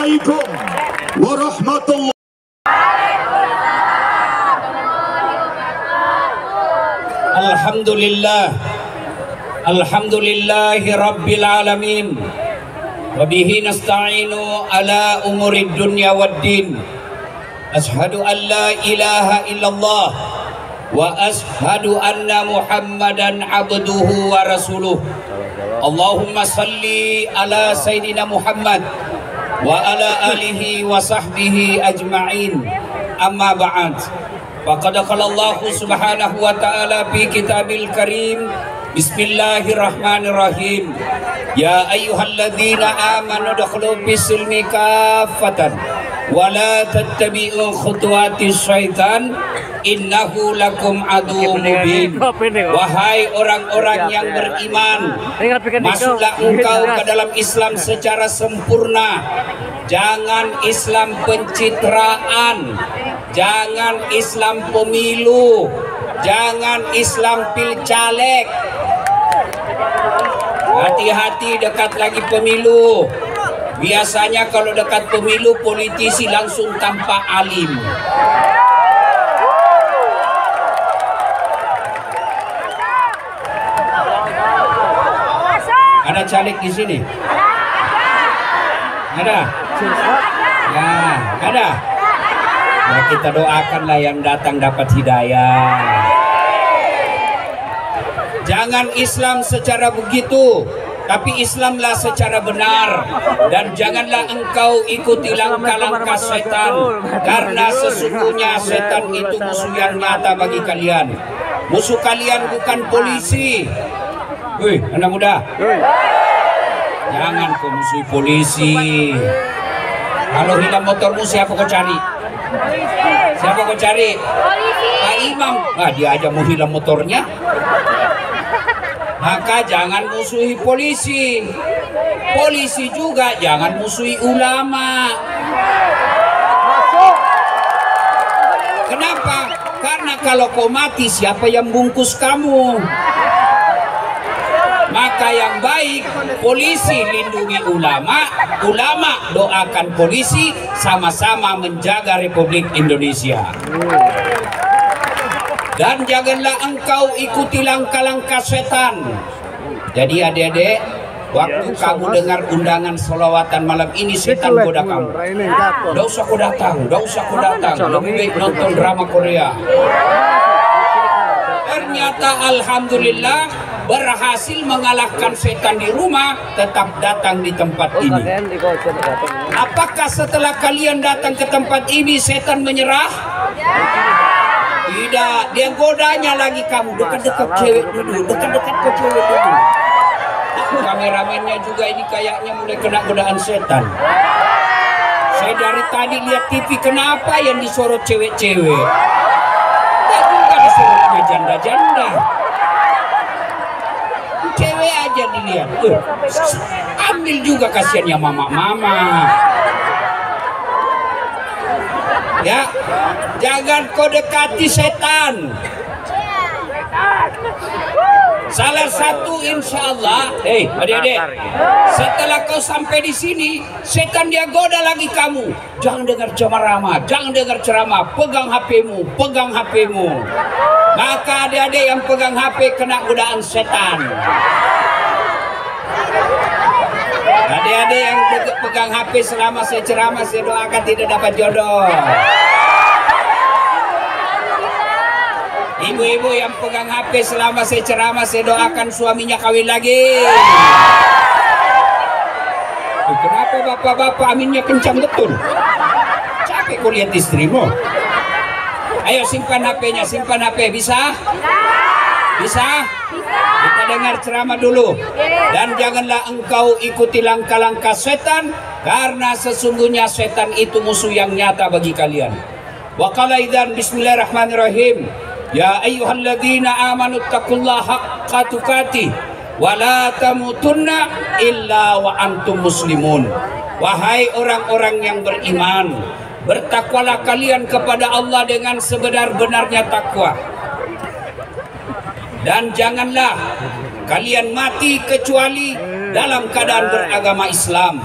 Assalamualaikum warahmatullahi. Alhamdulillahi rabbil alamin. Wa bihi nasta'inu ala umurid dunya waddin. Ashhadu an la ilaha illallah wa ashhadu anna Muhammadan abduhu wa rasuluh. Allahumma salli ala Sayyidina Muhammad wa ala alihi wa sahbihi ajma'in. Amma ba'd. Faqad qala Allah subhanahu wa ta'ala fi kitabil karim. Bismillahirrahmanirrahim. Ya ayyuhalladzina amanu dakhulu fis-silmi kaffatan wa la tattabi'u khutuwatis syaitan innahu lakum aduwwun mubin. Wahai orang-orang yang beriman, masuklah engkau ke dalam Islam secara sempurna. Jangan Islam pencitraan, jangan Islam pemilu, jangan Islam pilcaleg. Hati-hati dekat lagi pemilu. Biasanya kalau dekat pemilu politisi langsung tampak alim. Ada caleg di sini? Ada? Ya, ada. Nah, kita doakanlah yang datang dapat hidayah. Jangan Islam secara begitu, tapi Islamlah secara benar. Dan janganlah engkau ikuti langkah-langkah setan, karena sesungguhnya setan itu musuh yang nyata bagi kalian. Musuh kalian bukan polisi. Wih, anak muda, jangan kau musuhi polisi. Kalau hilang motormu, siapa kau cari? Siapa kau cari? Pak Imam. Ah, dia aja mau hilang motornya. Maka jangan musuhi polisi. Polisi juga jangan musuhi ulama. Kenapa? Karena kalau kau mati, siapa yang bungkus kamu? Maka yang baik, polisi lindungi ulama, ulama doakan polisi, sama-sama menjaga Republik Indonesia. Dan janganlah engkau ikuti langkah-langkah setan. Jadi adik-adik, waktu kamu dengar undangan sholawatan malam ini, setan goda kamu. Tidak usah kau datang, tidak usah kau datang. Lebih baik nonton drama Korea. Ternyata alhamdulillah berhasil mengalahkan setan di rumah, tetap datang di tempat ini. Apakah setelah kalian datang ke tempat ini setan menyerah? Tidak, dia godanya lagi kamu. Dekat-dekat cewek dulu, dekat-dekat ke cewek dulu. Kameramennya juga ini kayaknya mulai kena godaan setan. Saya dari tadi lihat TV, kenapa yang disorot cewek-cewek? Tidak juga disorotnya janda-janda. Cewek aja dilihat. Ambil juga kasihannya mama-mama. Ya, jangan kau dekati setan. Salah satu insya Allah, adik-adik, setelah kau sampai di sini, setan dia goda lagi kamu. Jangan dengar ceramah, jangan dengar ceramah. Pegang HP-mu, pegang HP-mu. Maka adik-adik yang pegang HP kena godaan setan. Adik-adik yang pegang HP selama saya ceramah, saya doakan tidak dapat jodoh. Ibu-ibu yang pegang HP selama saya ceramah, saya doakan suaminya kawin lagi. Kenapa bapak-bapak aminnya kencang betul? Capek kau lihat istrimu. Ayo simpan HP-nya, simpan HP. Bisa? Bisa? Kita dengar ceramah dulu. Dan janganlah engkau ikuti langkah-langkah setan, karena sesungguhnya setan itu musuh yang nyata bagi kalian. Wa qala idzan bismillahirrahmanirrahim. Ya ayyuhalladzina amanu taqullaha haqqa tuqatih wa la tamutunna illa wa antum muslimun. Wahai orang-orang yang beriman, bertakwalah kalian kepada Allah dengan sebenar-benarnya takwa. Dan janganlah kalian mati kecuali dalam keadaan beragama Islam.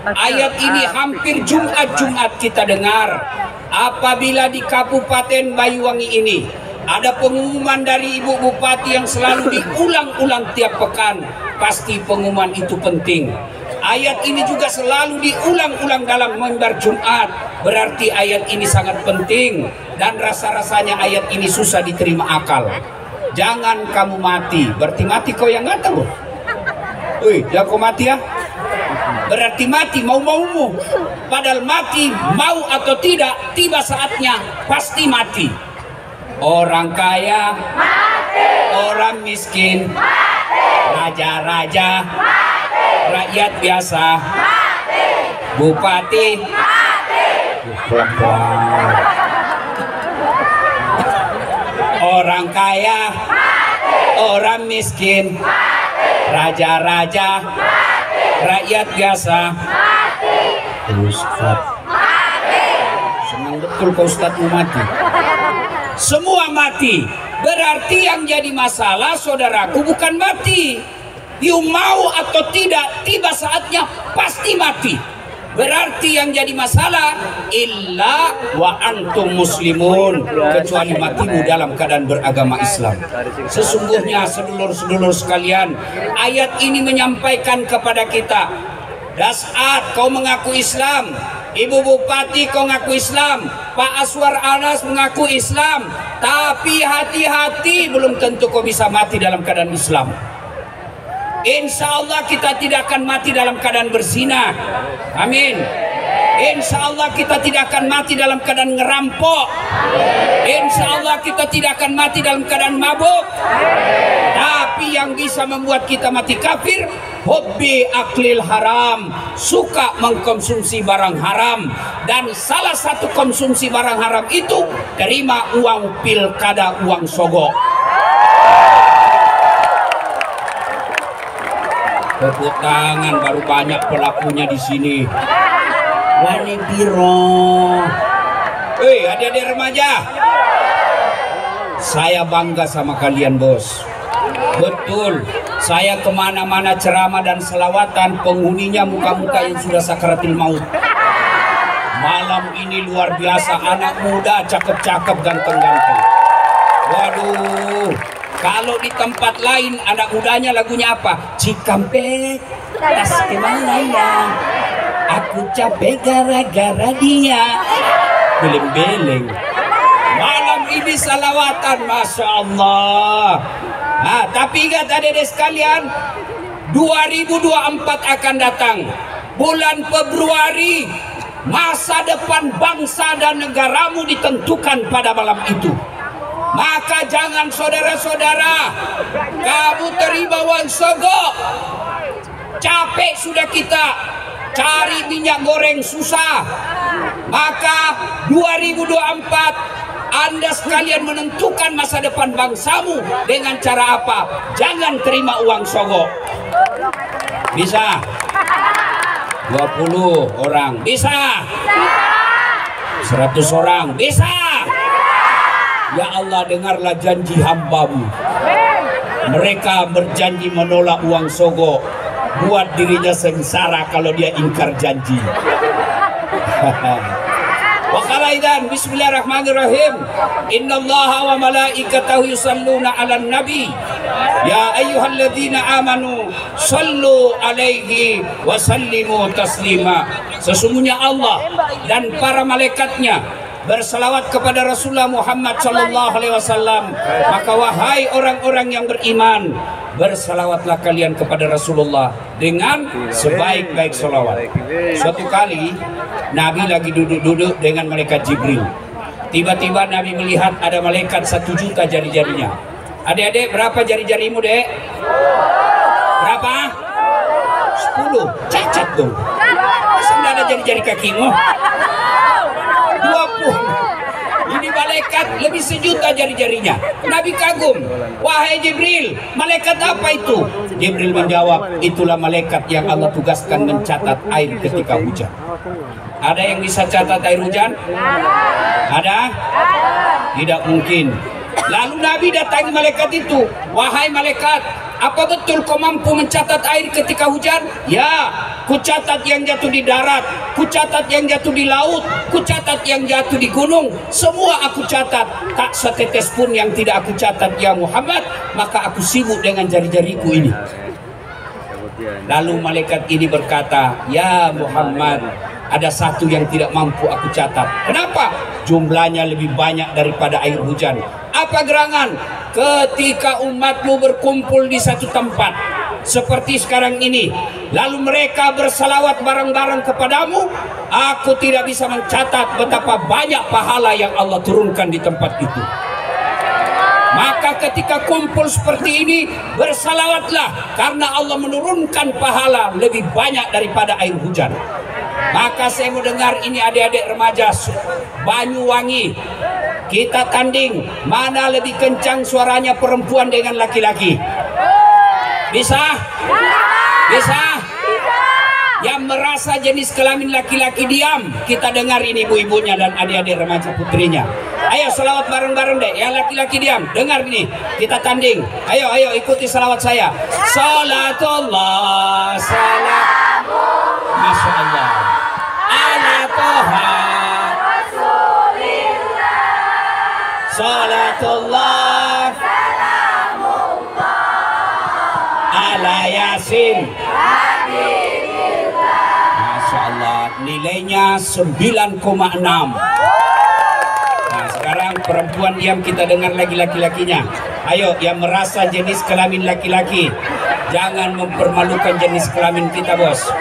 Ayat ini hampir Jumat-Jumat kita dengar. Apabila di Kabupaten Banyuwangi ini ada pengumuman dari Ibu Bupati yang selalu diulang-ulang tiap pekan, pasti pengumuman itu penting. Ayat ini juga selalu diulang-ulang dalam mimbar Jumat, berarti ayat ini sangat penting. Dan rasa-rasanya ayat ini susah diterima akal. Jangan kamu mati, berarti mati kau yang nggak tahu. Wih, ya kau mati ya? Berarti mati mau-maumu. Padahal mati mau atau tidak, tiba saatnya pasti mati. Orang kaya mati, orang miskin mati, raja-raja mati, rakyat biasa mati, bupati mati, orang kaya mati, orang miskin mati, raja-raja mati, rakyat biasa mati. Ustaz mati. Senang betul kau Ustaz mati. Semua mati. Berarti yang jadi masalah saudaraku bukan mati. You mau atau tidak, tiba saatnya pasti mati. Berarti yang jadi masalah illa wa antum muslimun, kecuali matimu dalam keadaan beragama Islam. Sesungguhnya sedulur-sedulur sekalian, ayat ini menyampaikan kepada kita, Dasat kau mengaku Islam, Ibu Bupati kau mengaku Islam, Pak Aswar Anas mengaku Islam, tapi hati-hati, belum tentu kau bisa mati dalam keadaan Islam. Insya Allah kita tidak akan mati dalam keadaan berzina. Amin. Insya Allah kita tidak akan mati dalam keadaan ngerampok. Insya Allah kita tidak akan mati dalam keadaan mabuk. Tapi yang bisa membuat kita mati kafir, hobi aklil haram, suka mengkonsumsi barang haram. Dan salah satu konsumsi barang haram itu terima uang pilkada, uang sogok. Tepuk tangan, baru banyak pelakunya di sini. Wani biro. Adik-adik remaja, saya bangga sama kalian bos. Betul, saya kemana-mana ceramah dan selawatan, penghuninya muka-muka yang sudah sakaratil maut. Malam ini luar biasa, anak muda cakep-cakep, ganteng-ganteng. Waduh, kalau di tempat lain anak mudanya lagunya apa? Cikampek, Tasikmalaya, aku capek gara-gara dia. Beleng-beleng. Malam ini salawatan, Masya Allah. Nah, tapi ingat adik-adik sekalian, 2024 akan datang. Bulan Februari, masa depan bangsa dan negaramu ditentukan pada malam itu. Maka jangan saudara-saudara kamu terima uang sogok. Capek sudah kita cari minyak goreng susah. Maka 2024 Anda sekalian menentukan masa depan bangsamu dengan cara apa? Jangan terima uang sogok. Bisa? 20 orang bisa? 100 orang bisa? Ya Allah, dengarlah janji hamba-Mu. Mereka berjanji menolak uang sogok, buat dirinya sengsara kalau dia ingkar janji. Wa qalaidan bismillahirrahmanirrahim. Innallaha wa malaikatahu yusalluna 'alan nabi. Ya ayyuhalladzina amanu sallu alaihi wa sallimu taslima. Sesungguhnya Allah dan para malaikatnya berselawat kepada Rasulullah Muhammad sallallahu alaihi wasallam. Maka wahai orang-orang yang beriman, berselawatlah kalian kepada Rasulullah dengan sebaik-baik selawat. Suatu kali Nabi lagi duduk-duduk dengan malaikat Jibril. Tiba-tiba Nabi melihat ada malaikat 1 juta jari-jarinya. Adik-adik, berapa jari-jarimu, Dek? Berapa? 10. Cacat dong. Masa nggak ada jari-jari kakimu? 20. Ini malaikat lebih 1 juta jari-jarinya. Nabi kagum. Wahai Jibril, malaikat apa itu? Jibril menjawab, itulah malaikat yang Allah tugaskan mencatat air ketika hujan. Ada yang bisa catat air hujan? Ada? Tidak mungkin. Lalu Nabi datangi malaikat itu. Wahai malaikat, Apa betul kau mampu mencatat air ketika hujan? Ya, ku catat yang jatuh di darat, ku catat yang jatuh di laut, ku catat yang jatuh di gunung. Semua aku catat, tak setetes pun yang tidak aku catat ya Muhammad. Maka aku sibuk dengan jari-jariku ini. Lalu malaikat ini berkata, ya Muhammad, ada satu yang tidak mampu aku catat. Kenapa? Jumlahnya lebih banyak daripada air hujan. Apa gerangan? Ketika umatmu berkumpul di satu tempat seperti sekarang ini, lalu mereka bersalawat bareng-bareng kepadamu, aku tidak bisa mencatat betapa banyak pahala yang Allah turunkan di tempat itu. Maka ketika kumpul seperti ini, bersalawatlah, karena Allah menurunkan pahala lebih banyak daripada air hujan. Maka saya mau dengar ini adik-adik remaja Banyuwangi, kita tanding mana lebih kencang suaranya perempuan dengan laki-laki. Bisa? Bisa? Yang merasa jenis kelamin laki-laki diam. Kita dengar ini ibu-ibunya dan adik-adik remaja putrinya. Ayo salawat bareng-bareng deh. Yang laki-laki diam, dengar ini. Kita tanding. Ayo, ayo ikuti salawat saya. Salatullah, salam, Masya Allah, ala Toha Rasulillah. Salatullah, salamullah, ala Yasin. Masya Allah, nilainya 9,6. Nah, sekarang perempuan diam, kita dengar lagi laki-lakinya. Ayo, yang merasa jenis kelamin laki-laki, jangan mempermalukan jenis kelamin kita, bos.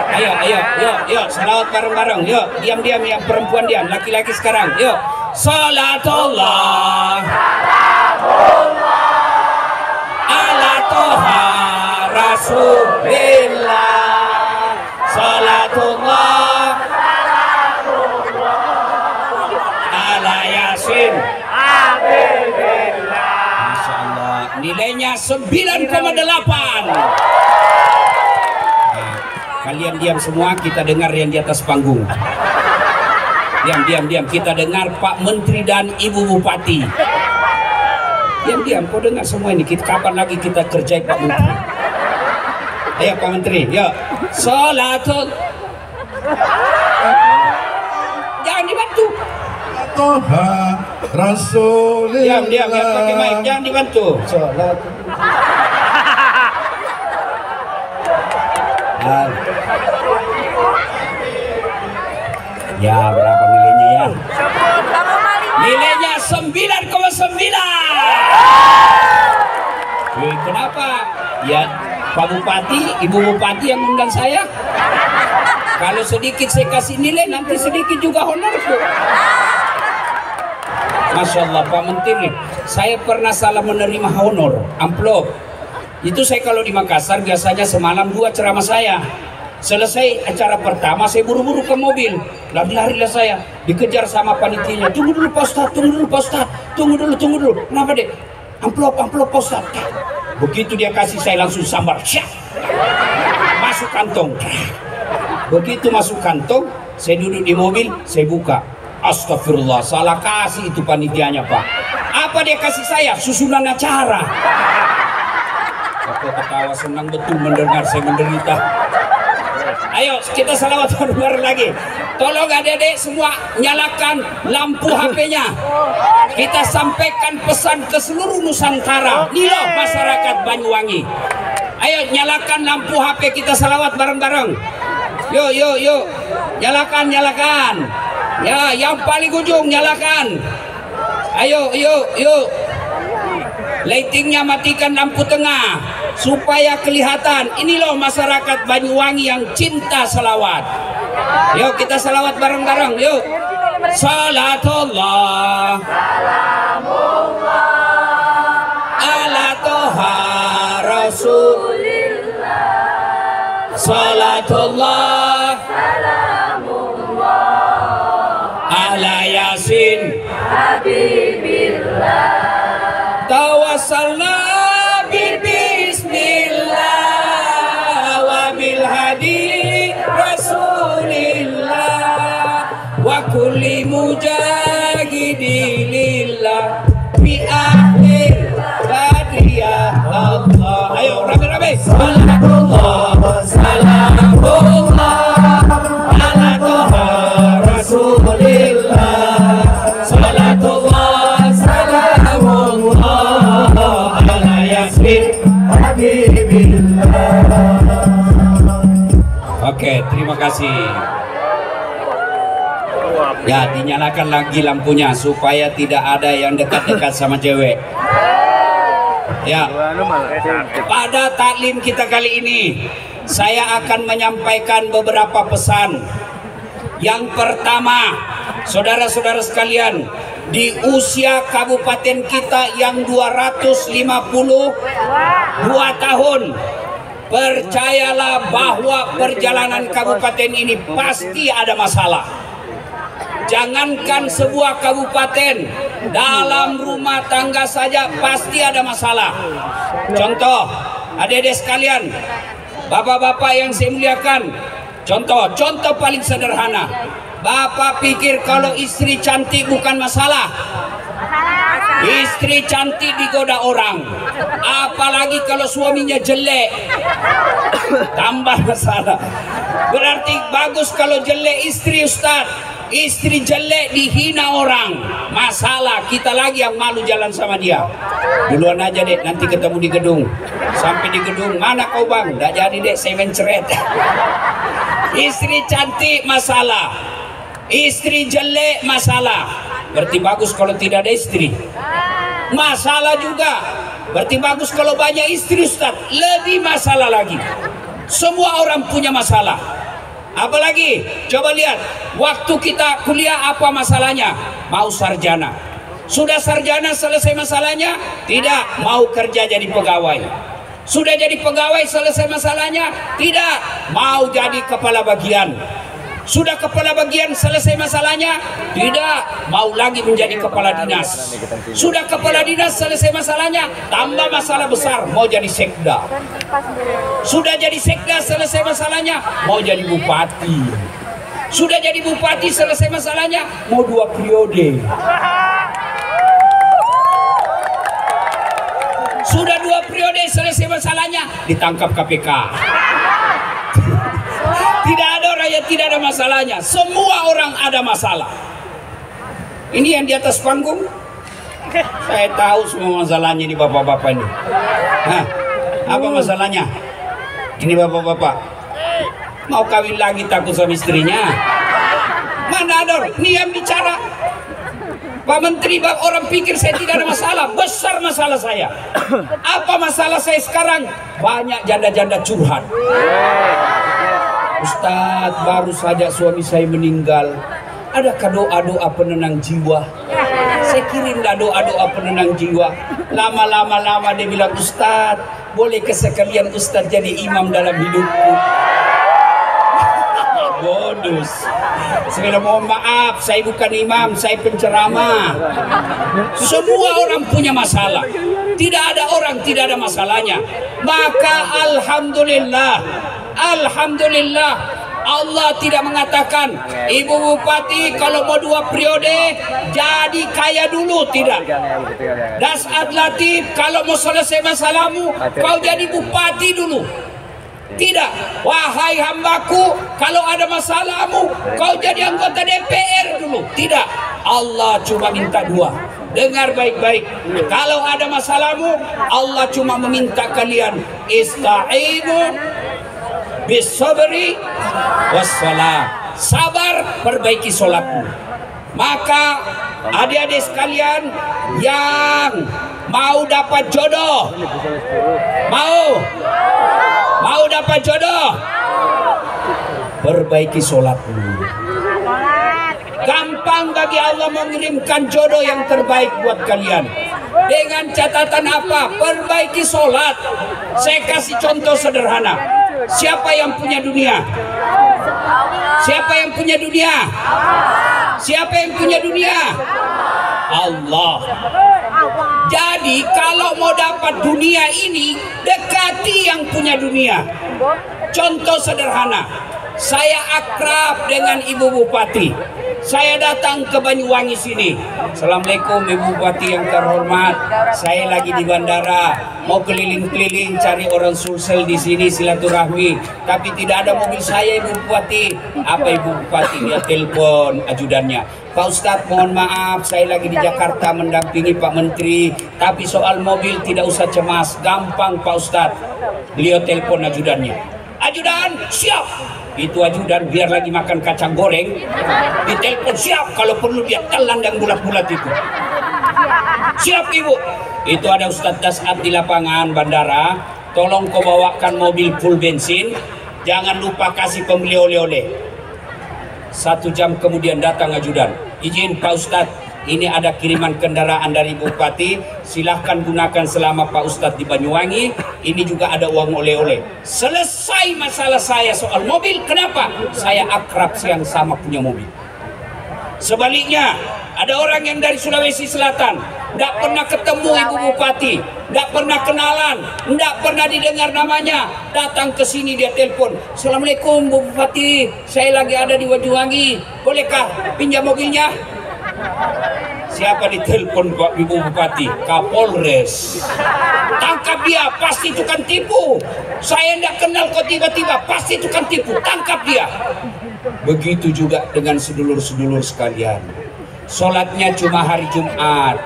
Ayo, ayo, yuk, yuk, salawat bareng-bareng. Yuk, diam-diam, yang perempuan diam, laki-laki sekarang. Yuk, salatullah, salamullah, ala Toha Rasulillah. Salatullah, salamullah, ala Yasin. Masya Allah, nilainya 9,8. Kalian diam semua, kita dengar yang di atas panggung. Diam, diam, diam. Kita dengar Pak Menteri dan Ibu Bupati. Diam, diam. Kau dengar semua ini. Kapan lagi kita kerjai Pak Menteri? Ayo Pak Menteri, yuk. Salatul. Jangan dibantu. Toha Rasulillah. Diam, diam. Yang pakai mic, jangan dibantu. Salatul. Ya, berapa nilainya ya? Nilainya 9,9. Kenapa? Ya, Pak Bupati, Ibu Bupati yang undang saya. Kalau sedikit saya kasih nilai, nanti sedikit juga honorku. Masya Allah, Pak Menteri, saya pernah salah menerima honor, amplop. Itu saya kalau di Makassar biasanya semalam 2 ceramah saya. Selesai acara pertama, saya buru-buru ke mobil. Lari-larilah saya, dikejar sama panitianya. Tunggu dulu Pak Ustadz, tunggu dulu Pak Ustadz, tunggu dulu. Kenapa dek? Amplop Pak Ustadz. Begitu dia kasih, saya langsung sambar. Syak! Masuk kantong. Begitu masuk kantong, saya duduk di mobil, saya buka. Astagfirullah, salah kasih itu panitianya Pak. Apa dia kasih saya? Susunan acara. Aku ketawa, senang betul mendengar saya menderita. Ayo kita salawat bareng lagi. Tolong adik-adik semua nyalakan lampu HP-nya. Kita sampaikan pesan ke seluruh Nusantara. Nih loh masyarakat Banyuwangi. Ayo nyalakan lampu HP, kita salawat bareng-bareng. Yuk, yuk, yuk. Nyalakan, nyalakan. Ya, yang paling ujung nyalakan. Ayo, yuk, yuk. Lightingnya matikan lampu tengah supaya kelihatan. Ini loh masyarakat Banyuwangi yang cinta salawat. Yuk kita salawat bareng-bareng. Yuk. Salatullah, salamullah, ala Toha Rasulillah. Salatullah, salamullah, ala Yasin Habibillah. Tawassalna bismillah wa bil hadi Rasulillah wa kulli mujahidilillah bi ahlil badriyah Allah. Salatullah, salamullah ala Toha Rasulillah. Salatullah, salamullah ala Yasin Habibillah. Oke, terima kasih. Ya, dinyalakan lagi lampunya supaya tidak ada yang dekat-dekat sama cewek. Ya, pada taklim kita kali ini saya akan menyampaikan beberapa pesan. Yang pertama, saudara-saudara sekalian, di usia kabupaten kita yang 252 tahun, percayalah bahwa perjalanan kabupaten ini pasti ada masalah. Jangankan sebuah kabupaten, dalam rumah tangga saja pasti ada masalah. Contoh, adik-adik sekalian, bapak-bapak yang saya muliakan, contoh paling sederhana. Bapak pikir kalau istri cantik bukan masalah? Istri cantik digoda orang, apalagi kalau suaminya jelek, tambah masalah. Berarti bagus kalau jelek istri, Ustaz. Istri jelek dihina orang, masalah. Kita lagi yang malu jalan sama dia. Duluan aja dek, nanti ketemu di gedung. Sampai di gedung, mana kau bang? Nggak jadi dek, saya menceret. Istri cantik masalah, istri jelek masalah. Berarti bagus kalau tidak ada istri. Masalah juga. Berarti bagus kalau banyak istri, Ustaz. Lebih masalah lagi. Semua orang punya masalah. Apalagi, coba lihat, waktu kita kuliah apa masalahnya? Mau sarjana. Sudah sarjana selesai masalahnya? Tidak, mau kerja jadi pegawai. Sudah jadi pegawai selesai masalahnya? Tidak, mau jadi kepala bagian. Sudah kepala bagian selesai masalahnya? Tidak, mau lagi menjadi kepala dinas. Sudah kepala dinas selesai masalahnya? Tambah masalah besar, mau jadi sekda. Sudah jadi sekda selesai masalahnya? Mau jadi bupati. Sudah jadi bupati selesai masalahnya? Mau 2 periode. Sudah 2 periode selesai masalahnya? Ditangkap KPK. Tidak ada orang yang tidak ada masalahnya. Semua orang ada masalah. Ini yang di atas panggung, saya tahu semua masalahnya ini bapak-bapak ini. Nah, apa masalahnya? Ini bapak-bapak mau kawin lagi takut sama istrinya. Mana ada orang? Ini yang bicara Pak Menteri, orang pikir saya tidak ada masalah. Besar masalah saya. Apa masalah saya sekarang? Banyak janda-janda curhat. Ustadz, baru saja suami saya meninggal. Adakah doa-doa penenang jiwa? Saya kirimlah doa-doa penenang jiwa. Lama-lama dia bilang, Ustadz, boleh sekalian Ustadz jadi imam dalam hidupku? Bonus. Saya mohon maaf, saya bukan imam, saya penceramah. Semua orang punya masalah. Tidak ada orang tidak ada masalahnya. Maka alhamdulillah, Allah tidak mengatakan Ibu Bupati kalau mau 2 periode jadi kaya dulu, tidak. Dasat Latif kalau mau selesai masalahmu kau jadi bupati dulu, tidak. Wahai hambaku, kalau ada masalahmu kau jadi anggota DPR dulu, tidak. Allah cuma minta 2. Dengar baik-baik. Kalau ada masalahmu, Allah cuma meminta kalian ista'inu bisabri wassalam. Sabar, perbaiki sholatmu. Maka adik-adik sekalian yang mau dapat jodoh, mau dapat jodoh, perbaiki sholatmu. Gampang bagi Allah mengirimkan jodoh yang terbaik buat kalian. Dengan catatan apa? Perbaiki sholat. Saya kasih contoh sederhana. Siapa yang punya dunia? Siapa yang punya dunia? Siapa yang punya dunia? Allah. Jadi kalau mau dapat dunia ini, dekati yang punya dunia. Contoh sederhana. Saya akrab dengan Ibu Bupati. Saya datang ke Banyuwangi sini. Assalamualaikum Ibu Bupati yang terhormat. Saya lagi di bandara, mau keliling-keliling cari orang Sulsel di sini silaturahmi. Tapi tidak ada mobil saya Ibu Bupati. Apa Ibu Bupati? Dia telepon ajudannya. Pak Ustadz mohon maaf, saya lagi di Jakarta mendampingi Pak Menteri. Tapi soal mobil tidak usah cemas, gampang Pak Ustadz. Beliau telepon ajudannya. Ajudan siap. Itu ajudan biar lagi makan kacang goreng, ditelepon siap, kalau perlu dia telan yang bulat-bulat itu. Siap Ibu. Itu ada Ustadz Dasat di lapangan bandara. Tolong kau bawakan mobil full bensin. Jangan lupa kasih pembeli oleh-oleh. 1 jam kemudian datang ajudan. Izin Pak Ustadz, ini ada kiriman kendaraan dari Bupati. Silahkan gunakan selama Pak Ustadz di Banyuwangi. Ini juga ada uang oleh-oleh. Selesai masalah saya soal mobil. Kenapa? Saya akrab yang sama punya mobil. Sebaliknya, ada orang yang dari Sulawesi Selatan, tidak pernah ketemu Ibu Bupati, tidak pernah kenalan, tidak pernah didengar namanya. Datang ke sini dia telepon. Assalamualaikum Bu Bupati, saya lagi ada di Banyuwangi. Bolehkah pinjam mobilnya? Siapa ditelepon Pak Ibu Bupati? Kapolres. Tangkap dia, pasti tukang tipu. Saya tidak kenal kok tiba-tiba, pasti tukang tipu. Tangkap dia. Begitu juga dengan sedulur-sedulur sekalian. Sholatnya cuma hari Jumat.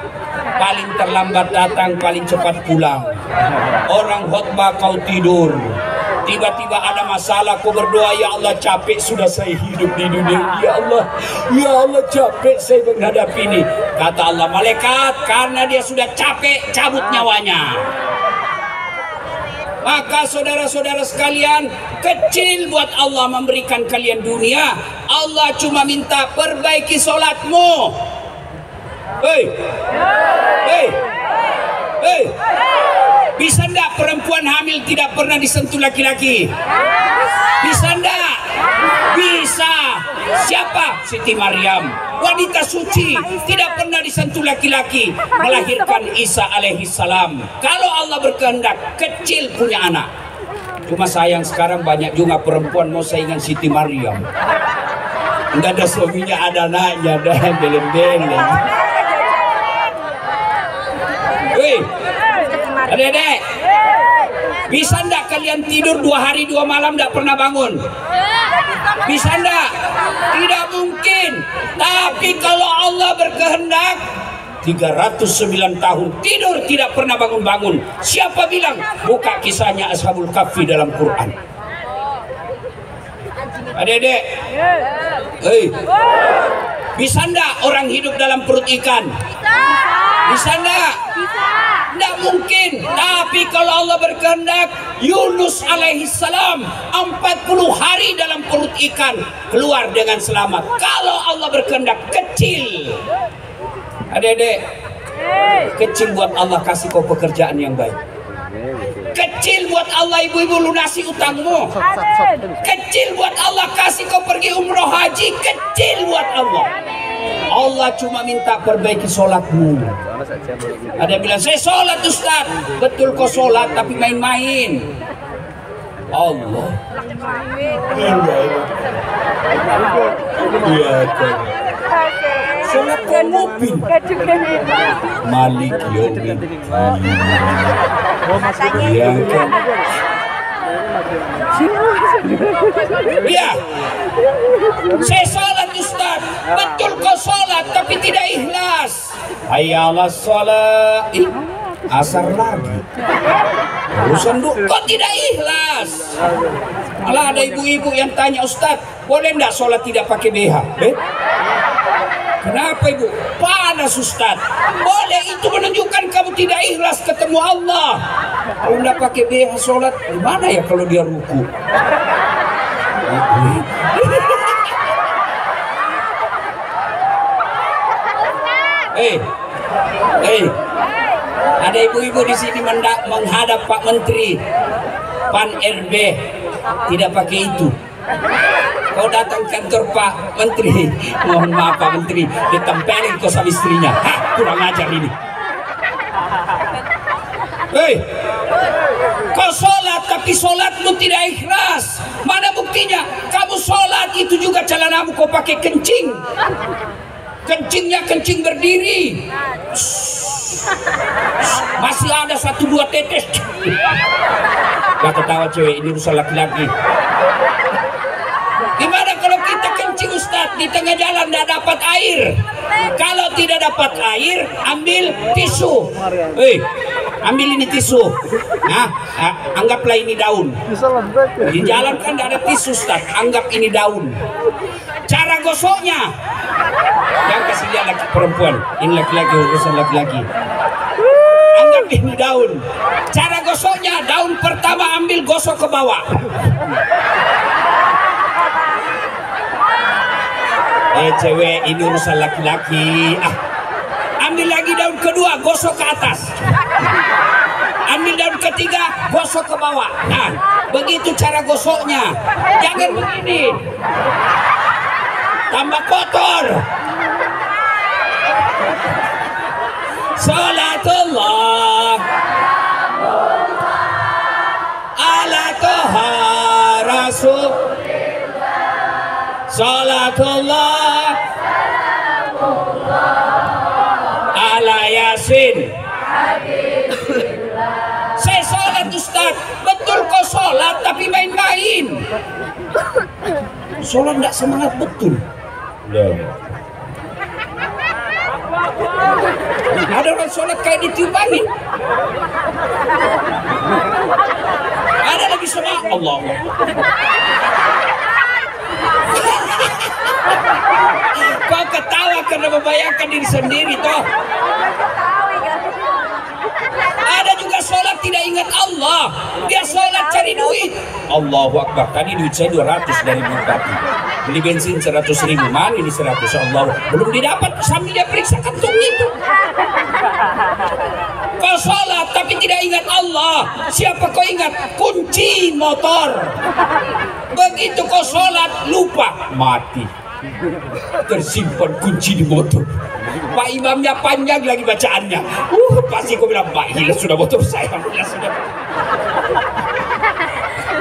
Paling terlambat datang, paling cepat pulang. Orang khotbah kau tidur. Tiba-tiba ada masalah, kau berdoa, ya Allah capek sudah saya hidup di dunia. Ya Allah capek saya menghadapi ini. Kata Allah, malaikat karena dia sudah capek cabut nyawanya. Maka saudara-saudara sekalian, kecil buat Allah memberikan kalian dunia. Allah cuma minta perbaiki sholatmu. Hei, hei, hei. Bisa ndak perempuan hamil tidak pernah disentuh laki-laki? Bisa ndak? Bisa. Siapa? Siti Maryam, wanita suci, tidak pernah disentuh laki-laki, melahirkan Isa alaihissalam. Kalau Allah berkehendak, kecil punya anak. Cuma sayang sekarang banyak juga perempuan mau saingan Siti Maryam. Enggak ada suaminya, ada anaknya, dah beleng-beleng. Wih, adek-adek, bisa ndak kalian tidur 2 hari 2 malam ndak pernah bangun? Bisa ndak? Tidak mungkin. Tapi kalau Allah berkehendak, 309 tahun tidur tidak pernah bangun-bangun. Siapa bilang? Buka kisahnya Ashabul Kahfi dalam Quran. Adek-adek, hei, bisa ndak orang hidup dalam perut ikan? Bisa ndak? Tidak mungkin. Tapi kalau Allah berkehendak, Yunus alaihissalam 40 hari dalam perut ikan keluar dengan selamat. Kalau Allah berkehendak, kecil. Adek-adek, kecil buat Allah kasih kau pekerjaan yang baik. Kecil buat Allah ibu-ibu lunasi utangmu. Kecil buat Allah kasih kau pergi umroh haji. Kecil buat Allah. Allah cuma minta perbaiki sholatmu. Ada yang bilang, saya sholat Ustaz. Betul kau sholat tapi main-main. Allah. Sholat kau ngupin. Malik yaumiddin. Iya kan? Iya. Saya sholat Ustaz. Betul kau sholat tapi tidak ikhlas. Hayyalah sholat. Asar lagi. Urusan kok tidak ikhlas. Malah ada ibu-ibu yang tanya, Ustaz, boleh enggak sholat tidak pakai BH? Kenapa ibu? Panas Ustaz. Boleh, itu menunjukkan kamu tidak ikhlas ketemu Allah. Kalau enggak pakai BH sholat, gimana ya kalau dia ruku? Ada ibu-ibu di sini menghadap Pak Menteri, Pan RB, tidak pakai itu. Kau datang kantor Pak Menteri, mohon maaf Pak Menteri, ditempelin kau sama istrinya. Hah, kurang ajar ini. Kau sholat tapi sholatmu tidak ikhlas. Mana bukti buktinya? Kamu sholat itu juga celanamu kau pakai kencing. Kencingnya kencing berdiri. Masih ada 1-2 tetes. Gak ketawa cewek, ini urusan laki-laki. Gimana kalau kita kencing Ustadz di tengah jalan tidak dapat air? Kalau tidak dapat air, ambil tisu. Ambil ini tisu. Nah, anggaplah ini daun. Di jalan kan tidak ada tisu Ustadz, anggap ini daun. Cara gosoknya, yang kasih lihat laki perempuan, ini laki-laki, urusan laki-laki. Anggap ini daun. Cara gosoknya, daun pertama ambil gosok ke bawah. Cewek, ini urusan laki-laki. Ambil lagi daun kedua, gosok ke atas. Ambil daun ketiga, gosok ke bawah. Nah, begitu cara gosoknya. Jangan begini. Tambah kotor. Salatullah ala toha rasul. Salatullah ala yasin. Saya sholat Ustaz. Betul kau sholat tapi main-main. Sholat tidak semangat betul. Ada orang sholat kayak ditiupangin. Ada lagi semangat Allah. Kau ketawa karena membayangkan diri sendiri toh. Ada juga sholat tidak ingat Allah. Dia sholat cari duit. Allahu Akbar. Tadi duit saya 200 dari bupati. Beli bensin 100.000. Mana ini 100? Allah. Belum didapat sambil dia periksa kantongnya itu. Kau sholat tapi tidak ingat Allah. Siapa kau ingat? Kunci motor. Begitu kau sholat lupa, mati. Tersimpan kunci di motor. Pak imamnya panjang lagi bacaannya. Pasti kau bilang, Pak hilang sudah motor saya.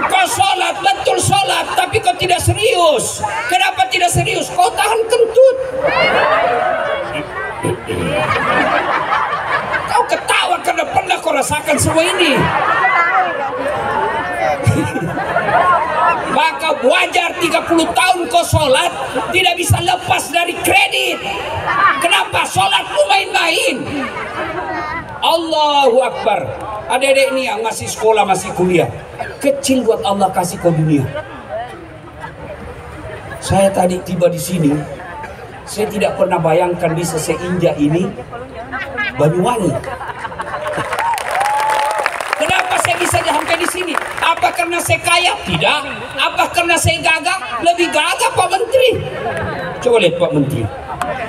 Kau sholat, betul sholat, tapi kau tidak serius. Kenapa tidak serius? Kau tahan kentut. Kau ketawa karena pernah kau rasakan semua ini. Maka wajar 30 tahun kau sholat tidak bisa lepas dari kredit. Kenapa? Sholatmu main-main. Allahu Akbar. Adik-adik ini yang masih sekolah, masih kuliah, kecil buat Allah kasih kau dunia. Saya tadi tiba di sini, saya tidak pernah bayangkan bisa seinjak ini Banyuwangi. Kenapa saya bisa sampai di sini? Apa karena saya kaya? Tidak. Apa karena saya gagah? Lebih gagah Pak Menteri. Coba lihat Pak Menteri.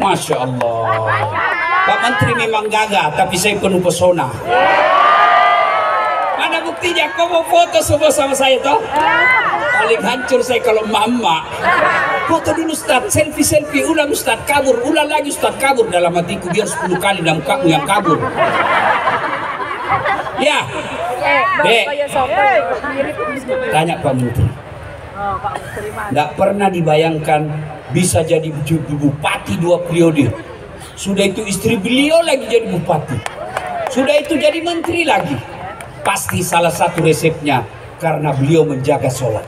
Masya Allah. Pak Menteri memang gagah, tapi saya penuh pesona. Mana buktinya? Kau mau foto semua sama saya toh? Paling hancur saya kalau mama. Foto dulu Ustaz, selfie, ulang Ustaz, kabur, ulang lagi Ustaz, kabur. Dalam hatiku biar 10 kali dalam kamu yang kabur. Ya. Dek, tanya Pak Menteri. Tidak pernah dibayangkan bisa jadi bupati 2 periode. Sudah itu istri beliau lagi jadi bupati. Sudah itu jadi menteri lagi. Pasti salah satu resepnya karena beliau menjaga sholat.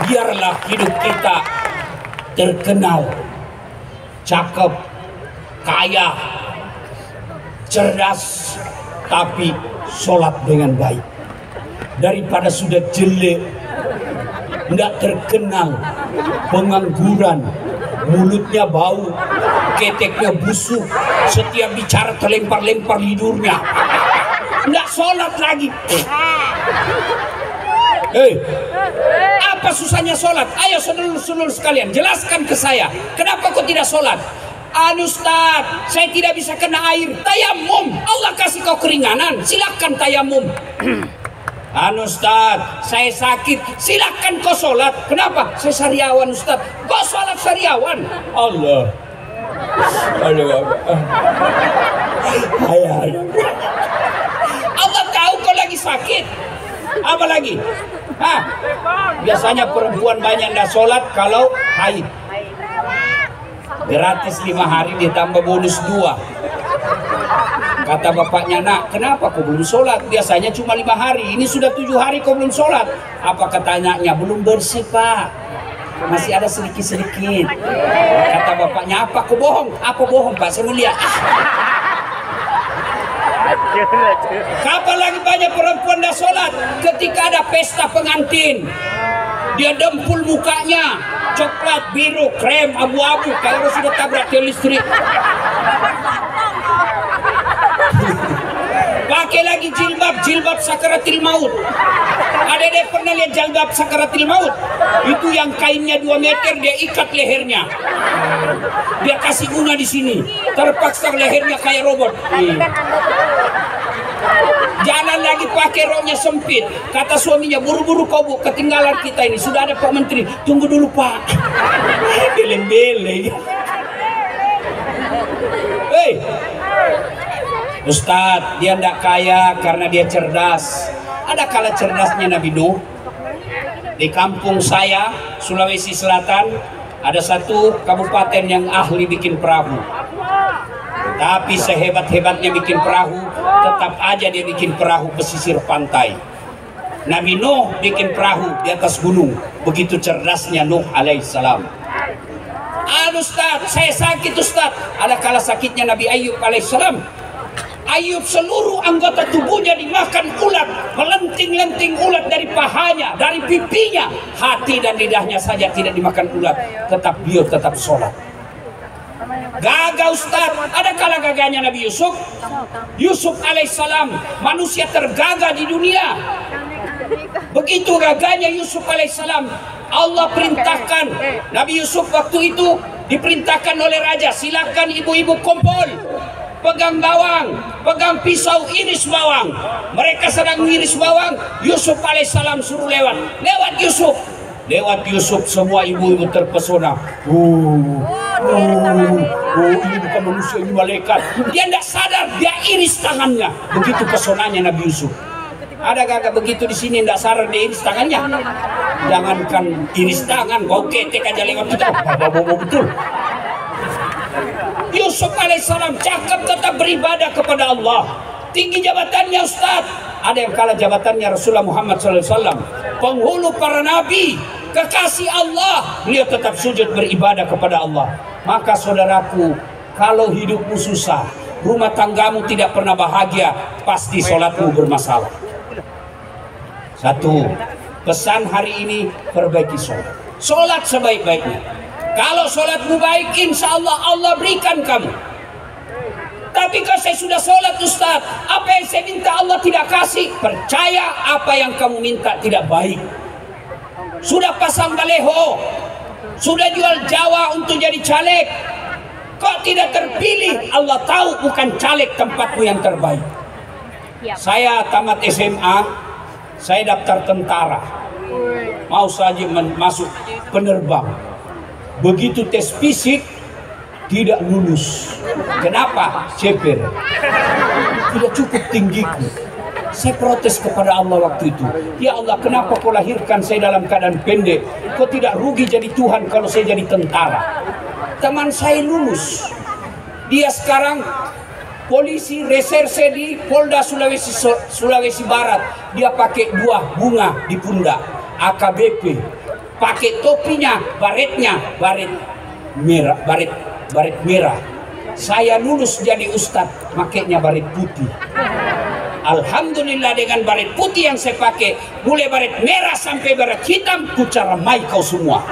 Biarlah hidup kita terkenal, cakep, kaya, cerdas, tapi sholat dengan baik. Daripada sudah jelek, tidak terkenal, pengangguran, mulutnya bau, keteknya busuk, setiap bicara terlempar-lempar lidurnya, tidak sholat lagi. Apa susahnya sholat? Ayo saudara-saudara sekalian, jelaskan ke saya, kenapa kau tidak sholat? Ustaz, saya tidak bisa kena air. Tayamum, Allah kasih kau keringanan, silakan tayamum. Ustaz, saya sakit, silakan kau sholat. Kenapa? Saya sariawan Ustaz. Kau sholat sariawan. Allah. Allah tahu kau lagi sakit. Apa lagi? Hah? Biasanya perempuan banyak nggak sholat kalau haid. Gratis 5 hari ditambah bonus 2. Kata bapaknya, nak, kenapa kau belum sholat? Biasanya cuma 5 hari, ini sudah 7 hari kau belum sholat. Apa katanya? Belum bersih, Pak, masih ada sedikit-sedikit. Kata bapaknya, apa kau bohong? Apa bohong, Pak, saya mau lihat. Kapan lagi banyak perempuan dah sholat? Ketika ada pesta pengantin, dia dempul mukanya, coklat, biru, krem, abu-abu, kayak orang sudah tabrak tiang listrik. Pakai lagi jilbab sakaratil maut. Ada yang pernah lihat jilbab sakaratil maut? Itu yang kainnya 2 meter, dia ikat lehernya. Dia kasih bunga di sini, terpaksa lehernya kayak robot. Jangan lagi pakai roknya sempit. Kata suaminya, buru-buru kau Bu, ketinggalan kita ini. Sudah ada Pak Menteri. Tunggu dulu Pak. Beleng-beleng. Hei, Ustadz, dia tidak kaya karena dia cerdas. Ada kala cerdasnya Nabi Nuh. Di kampung saya, Sulawesi Selatan, ada satu kabupaten yang ahli bikin perahu. Tapi sehebat-hebatnya bikin perahu, tetap aja dia bikin perahu pesisir pantai. Nabi Nuh bikin perahu di atas gunung. Begitu cerdasnya Nuh alaihissalam. Ustaz, saya sakit Ustaz. Ada kala sakitnya Nabi Ayub alaihissalam. Ayub seluruh anggota tubuhnya dimakan ulat, melenting-lenting ulat dari pahanya, dari pipinya. Hati dan lidahnya saja tidak dimakan ulat. Tetap beliau tetap sholat. Gagah Ustaz, ada kala gagahnya Nabi Yusuf. Yusuf alaihissalam, manusia tergagah di dunia. Begitu gagahnya Yusuf alaihissalam, Allah perintahkan Nabi Yusuf waktu itu diperintahkan oleh raja, silakan ibu-ibu kumpul, pegang bawang, pegang pisau, iris bawang. Mereka sedang mengiris bawang, Yusuf alaihissalam suruh lewat Yusuf, semua ibu-ibu terpesona. Ini bukan manusia, ini malaikat. Dia tidak sadar, dia iris tangannya. Begitu pesonanya Nabi Yusuf. Ada gagak begitu di sini tidak sadar dia iris tangannya? Jangankan iris tangan, bau ketek aja lewat kita. Bau betul. Yusuf alaihissalam cakap tetap beribadah kepada Allah. Tinggi jabatannya Ustaz. Ada yang kalah jabatannya Rasulullah Muhammad SAW. Penghulu para nabi, kekasih Allah, beliau tetap sujud beribadah kepada Allah. Maka saudaraku, kalau hidupmu susah, rumah tanggamu tidak pernah bahagia, pasti sholatmu bermasalah. Satu, pesan hari ini, perbaiki sholat. Sholat sebaik-baiknya. Kalau sholatmu baik, insya Allah Allah berikan kamu. Tapi kalau saya sudah sholat Ustaz, apa yang saya minta Allah tidak kasih. Percaya apa yang kamu minta tidak baik. Sudah pasang baleho, sudah jual Jawa untuk jadi caleg, kok tidak terpilih? Allah tahu bukan caleg tempatmu yang terbaik. Saya tamat SMA, saya daftar tentara, mau saja masuk penerbang. Begitu tes fisik tidak lulus. Kenapa? Ceper, tidak cukup tinggiku. Saya protes kepada Allah waktu itu. Ya Allah, kenapa kau lahirkan saya dalam keadaan pendek? Kau tidak rugi jadi Tuhan kalau saya jadi tentara. Teman saya lulus, dia sekarang polisi reserse di Polda Sulawesi Barat. Dia pakai 2 bunga di pundak, AKBP. Pakai topinya, baretnya, baret merah. Saya lulus jadi ustadz, makainya baret putih. Alhamdulillah dengan baret putih yang saya pakai, mulai baret merah sampai baret hitam, ku caramai kau semua.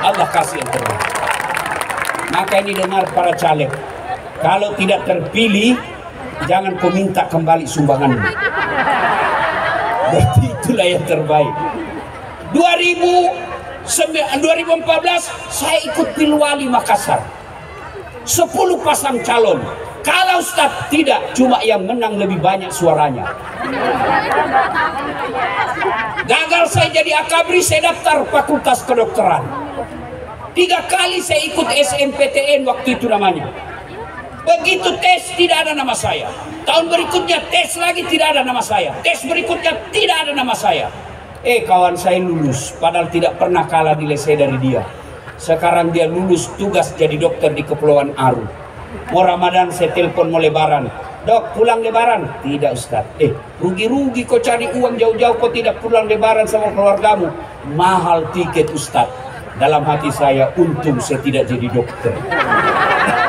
Allah kasih yang terbaik. Maka ini dengar para caleg, kalau tidak terpilih, jangan kau minta kembali sumbanganmu. Berarti itulah yang terbaik. 2014 saya ikut Pilwali Makassar, 10 pasang calon. Kalau Ustaz tidak, cuma yang menang lebih banyak suaranya. Gagal saya jadi akabri, saya daftar fakultas kedokteran. 3 kali saya ikut SNPTN waktu itu namanya. Begitu tes tidak ada nama saya. Tahun berikutnya tes lagi tidak ada nama saya. Tes berikutnya tidak ada nama saya. Kawan saya lulus, padahal tidak pernah kalah nilai saya dari dia. Sekarang dia lulus tugas jadi dokter di Kepulauan Aru. Mau Ramadan saya telepon mau lebaran. Dok, pulang lebaran? Tidak Ustaz. Rugi-rugi kau cari uang jauh-jauh kau tidak pulang lebaran sama keluargamu. Mahal tiket Ustaz. Dalam hati saya, untung saya tidak jadi dokter.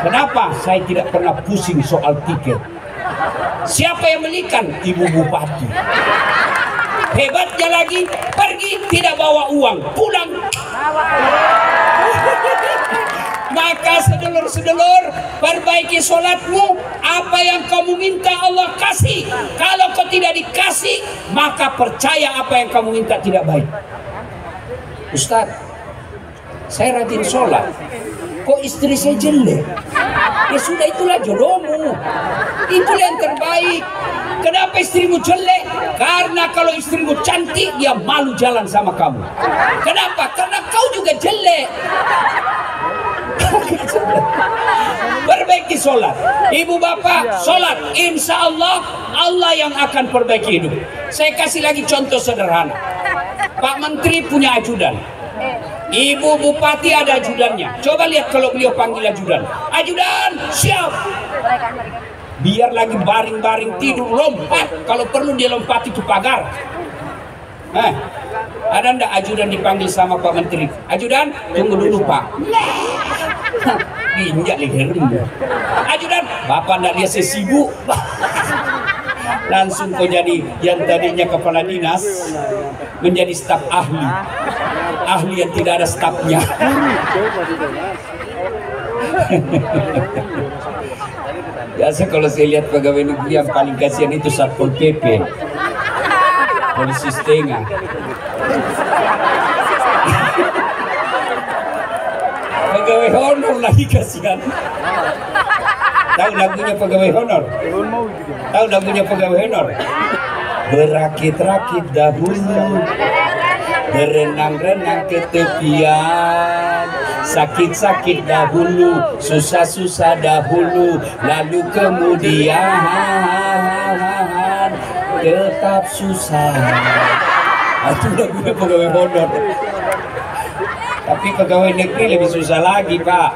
Kenapa? Saya tidak pernah pusing soal tiket. Siapa yang belikan? Ibu Bupati. Hebatnya lagi, pergi tidak bawa uang, pulang. Maka sedulur-sedulur, perbaiki sholatmu. Apa yang kamu minta Allah kasih. Kalau kau tidak dikasih, maka percaya apa yang kamu minta tidak baik. Ustaz, saya rajin sholat, kok istri saya jelek? Ya sudah, itulah jodohmu. Itulah yang terbaik. Kenapa istrimu jelek? Karena kalau istrimu cantik, dia malu jalan sama kamu. Kenapa? Karena kau juga jelek. Perbaiki sholat. Ibu bapak sholat, insya Allah Allah yang akan perbaiki hidup. Saya kasih lagi contoh sederhana. Pak Menteri punya ajudan, Ibu Bupati ada ajudannya. Coba lihat kalau beliau panggil ajudan, ajudan siap, biar lagi baring-baring tidur, lompat. Kalau perlu dia lompat itu pagar. Ada ndak ajudan dipanggil sama Pak Menteri? Ajudan, tunggu dulu Pak. Injak lehermu. Ajudan, Bapak ndak lihat saya sibuk. Langsung kau jadi yang tadinya kepala dinas menjadi staf ahli. Ahli yang tidak ada stafnya. Biasa kalau saya lihat pegawai negeri yang paling kasihan itu Satpol PP, polisi setengah. Pegawai honor lagi kasihan. Tahu lagunya pegawai honor? Tahu lagunya pegawai honor? Berakit-rakit dahulu, berenang-renang ke tepian, sakit-sakit dahulu, susah-susah dahulu, lalu kemudian tetap susah. Itu lagunya pegawai honor. Tapi pegawai negeri lebih susah lagi Pak.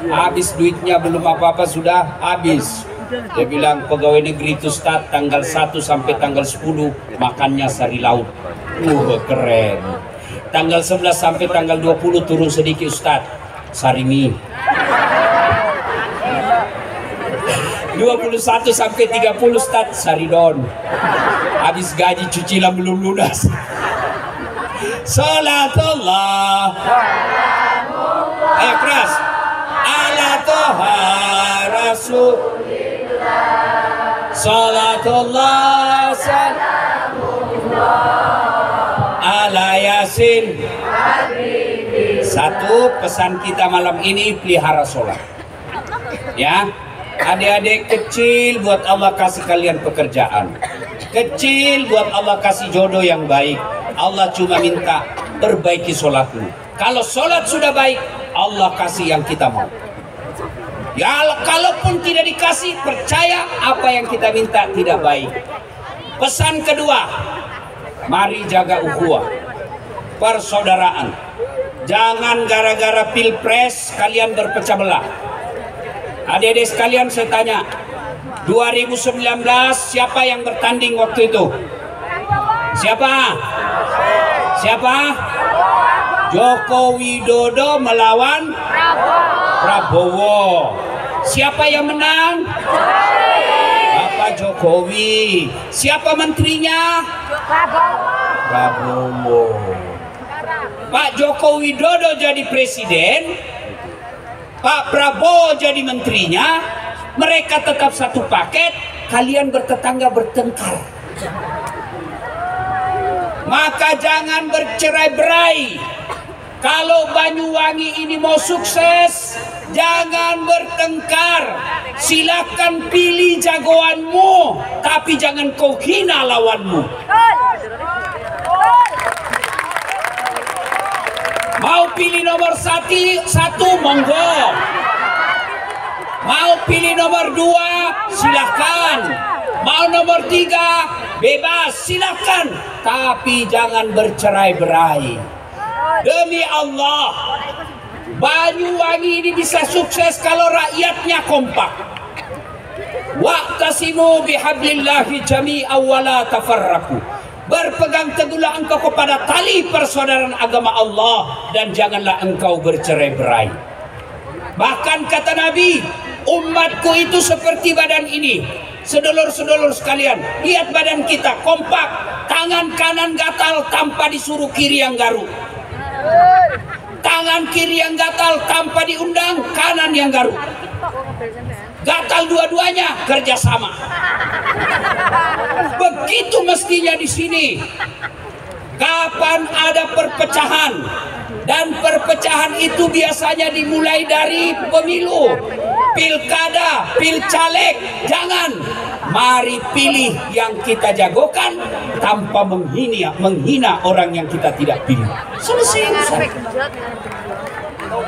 Habis duitnya belum apa-apa sudah habis. Dia bilang pegawai negeri itu start tanggal 1 sampai tanggal 10 makannya sari laut. Keren. Tanggal 11 sampai tanggal 20 turun sedikit Ustaz, sari mie. 21 sampai 30 Ustaz, sari don. Habis gaji cicilan belum lunas. Salatullah, ayo keras, ala toha rasulillah, salatullah salamullah ala yasin. Satu pesan kita malam ini, pelihara sholat ya. Adik-adik kecil, buat Allah kasih kalian pekerjaan kecil, buat Allah kasih jodoh yang baik. Allah cuma minta perbaiki sholatmu. Kalau sholat sudah baik, Allah kasih yang kita mau. Ya, kalaupun tidak dikasih, percaya apa yang kita minta tidak baik. Pesan kedua, mari jaga ukhuwah, persaudaraan. Jangan gara-gara pilpres kalian berpecah belah. Adik-adik sekalian, saya tanya, 2019 siapa yang bertanding waktu itu? Siapa? Siapa? Joko Widodo melawan Prabowo. Siapa yang menang? Bapak Jokowi. Siapa menterinya? Prabowo. Pak Joko Widodo jadi presiden, Pak Prabowo jadi menterinya. Mereka tetap satu paket, kalian bertetangga bertengkar. Maka jangan bercerai-berai. Kalau Banyuwangi ini mau sukses, jangan bertengkar. Silakan pilih jagoanmu, tapi jangan kau hina lawanmu. Mau pilih nomor satu, monggo. Mau pilih nomor 2, silahkan. Mau nomor 3, bebas, silahkan. Tapi jangan bercerai-berai. Demi Allah, Banyuwangi ini bisa sukses kalau rakyatnya kompak. Wa'tasimu bihablillahi jami'an wa la tafarraqu. Berpegang teguhlah engkau kepada tali persaudaraan agama Allah dan janganlah engkau bercerai-berai. Bahkan kata Nabi, umatku itu seperti badan ini. Sedulur-sedulur sekalian, lihat badan kita kompak, tangan kanan gatal tanpa disuruh kiri yang garuk. Tangan kiri yang gatal tanpa diundang kanan yang garuk. Gatal dua-duanya kerjasama. Begitu mestinya di sini. Kapan ada perpecahan, dan perpecahan itu biasanya dimulai dari pemilu, pilkada, pilcaleg. Jangan, mari pilih yang kita jagokan tanpa menghina orang yang kita tidak pilih. Selesai.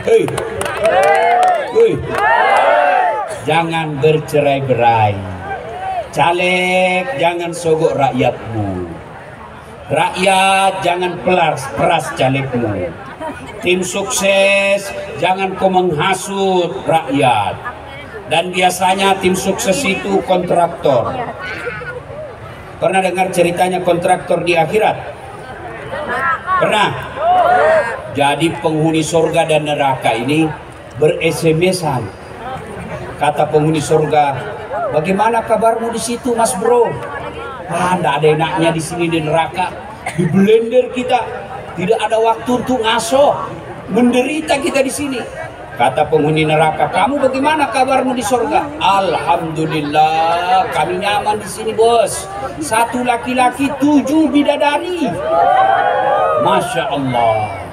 Hei. Jangan bercerai-berai. Caleg jangan sogok rakyatmu. Rakyat jangan peras calegmu. Tim sukses jangan kau menghasut rakyat. Dan biasanya tim sukses itu kontraktor. Pernah dengar ceritanya kontraktor di akhirat? Pernah? Jadi penghuni surga dan neraka ini ber-SMS-an. Kata penghuni surga, bagaimana kabarmu di situ, Mas Bro? Tidak ada enaknya di sini di neraka. Di blender kita, tidak ada waktu untuk ngaso. Menderita kita di sini. Kata penghuni neraka, kamu bagaimana kabarmu di surga? Alhamdulillah, kami nyaman di sini, bos. 1 laki-laki, 7 bidadari. Masya Allah.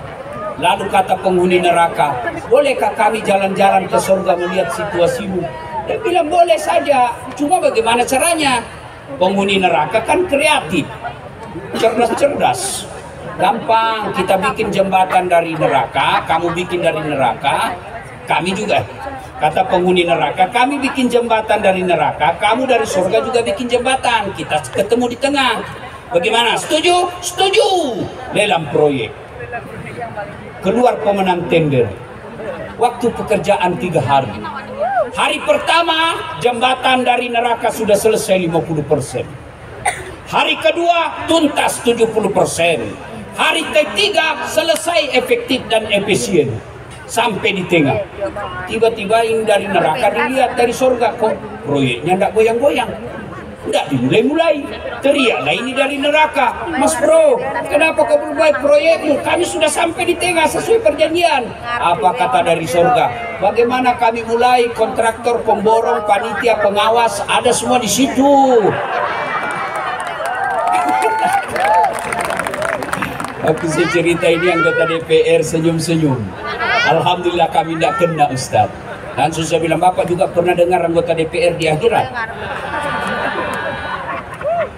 Lalu kata penghuni neraka, bolehkah kami jalan-jalan ke surga melihat situasimu? Dia bilang boleh saja, cuma bagaimana caranya? Penghuni neraka kan kreatif, cerdas-cerdas. Gampang, kita bikin jembatan dari neraka, kamu bikin dari neraka, kami juga. Kata penghuni neraka, kami bikin jembatan dari neraka, kamu dari surga juga bikin jembatan. Kita ketemu di tengah. Bagaimana? Setuju? Setuju. Lelang proyek. Keluar pemenang tender. Waktu pekerjaan 3 hari. Hari pertama jembatan dari neraka sudah selesai 50%. Hari kedua tuntas 70%. Hari ketiga selesai efektif dan efisien. Sampai di tengah. Tiba-tiba ini dari neraka dilihat dari surga, kok proyeknya tidak goyang-goyang. Tidak dimulai-mulai. Teriaklah ini dari neraka, Mas Bro, kenapa kau berbuat proyekmu? Kami sudah sampai di tengah sesuai perjanjian. Apa kata dari surga? Bagaimana kami mulai? Kontraktor, pemborong, panitia, pengawas, ada semua di situ. Aku cerita ini anggota DPR senyum-senyum. Alhamdulillah kami tidak kena, Ustaz. Dan saya bilang, Bapak juga pernah dengar anggota DPR di akhirat?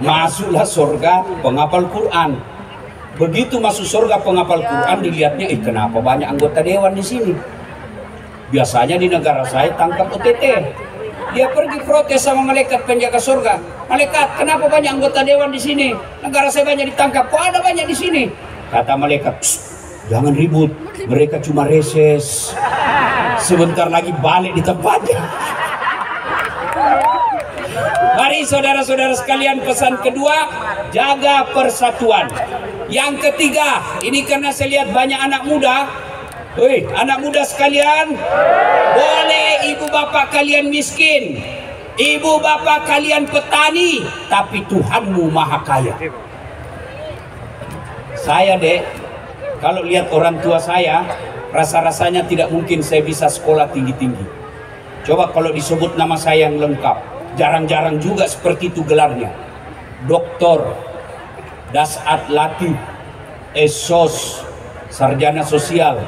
Masuklah surga penghafal Quran. Begitu masuk surga penghafal Quran, dilihatnya, kenapa banyak anggota dewan di sini? Biasanya di negara saya tangkap OTT. Dia pergi protes sama malaikat penjaga surga. Malaikat, kenapa banyak anggota dewan di sini? Negara saya banyak ditangkap, kok ada banyak di sini? Kata malaikat, jangan ribut, mereka cuma reses. Sebentar lagi balik di tempatnya. Mari saudara-saudara sekalian, pesan kedua, jaga persatuan. Yang ketiga, ini karena saya lihat banyak anak muda. Anak muda sekalian, boleh ibu bapak kalian miskin, ibu bapak kalian petani, tapi Tuhanmu maha kaya. Saya kalau lihat orang tua saya, rasa-rasanya tidak mungkin saya bisa sekolah tinggi-tinggi. Coba kalau disebut nama saya yang lengkap, jarang-jarang juga seperti itu gelarnya. Doktor Dasat Latif, SOS, Sarjana Sosial,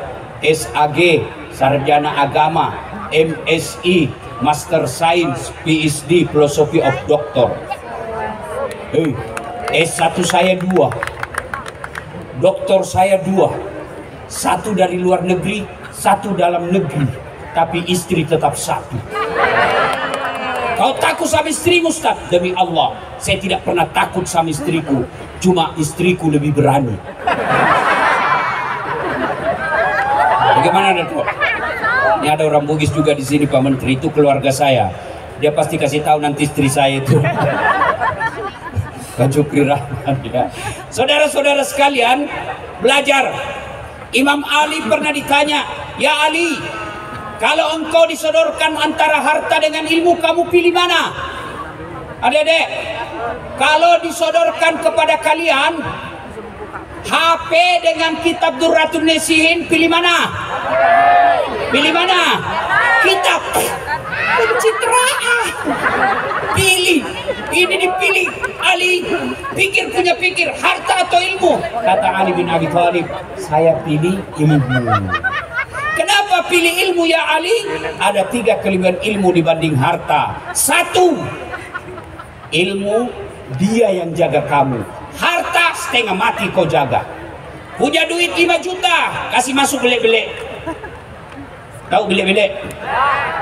SAG, Sarjana Agama, MSI, Master Science, PhD, Philosophy of Doctor. S1 saya 2, doktor saya 2, 1 dari luar negeri, 1 dalam negeri, tapi istri tetap 1. Kau takut sama istrimu, Ustaz? Demi Allah, saya tidak pernah takut sama istriku. Cuma istriku lebih berani. Bagaimana, Dato'? Ini ada orang Bugis juga di sini, Pak Menteri. Itu keluarga saya. Dia pasti kasih tahu nanti istri saya itu. Pak Jukri Rahman, ya. Saudara-saudara sekalian, belajar. Imam Ali pernah ditanya, "Ya Ali, kalau engkau disodorkan antara harta dengan ilmu, kamu pilih mana?" Adik-adik, kalau disodorkan kepada kalian HP dengan kitab Durratun Nasihin, pilih mana? Pilih mana? Kitab. Pencitraan. Pilih. Ini dipilih. Ali, punya pikir, harta atau ilmu? Kata Ali bin Abi Thalib, saya pilih ilmu. Kenapa pilih ilmu, ya Ali? Ada 3 kelebihan ilmu dibanding harta. 1, ilmu dia yang jaga kamu. Harta setengah mati kau jaga. Punya duit 5 juta, kasih masuk belek-belek. Tahu belek-belek?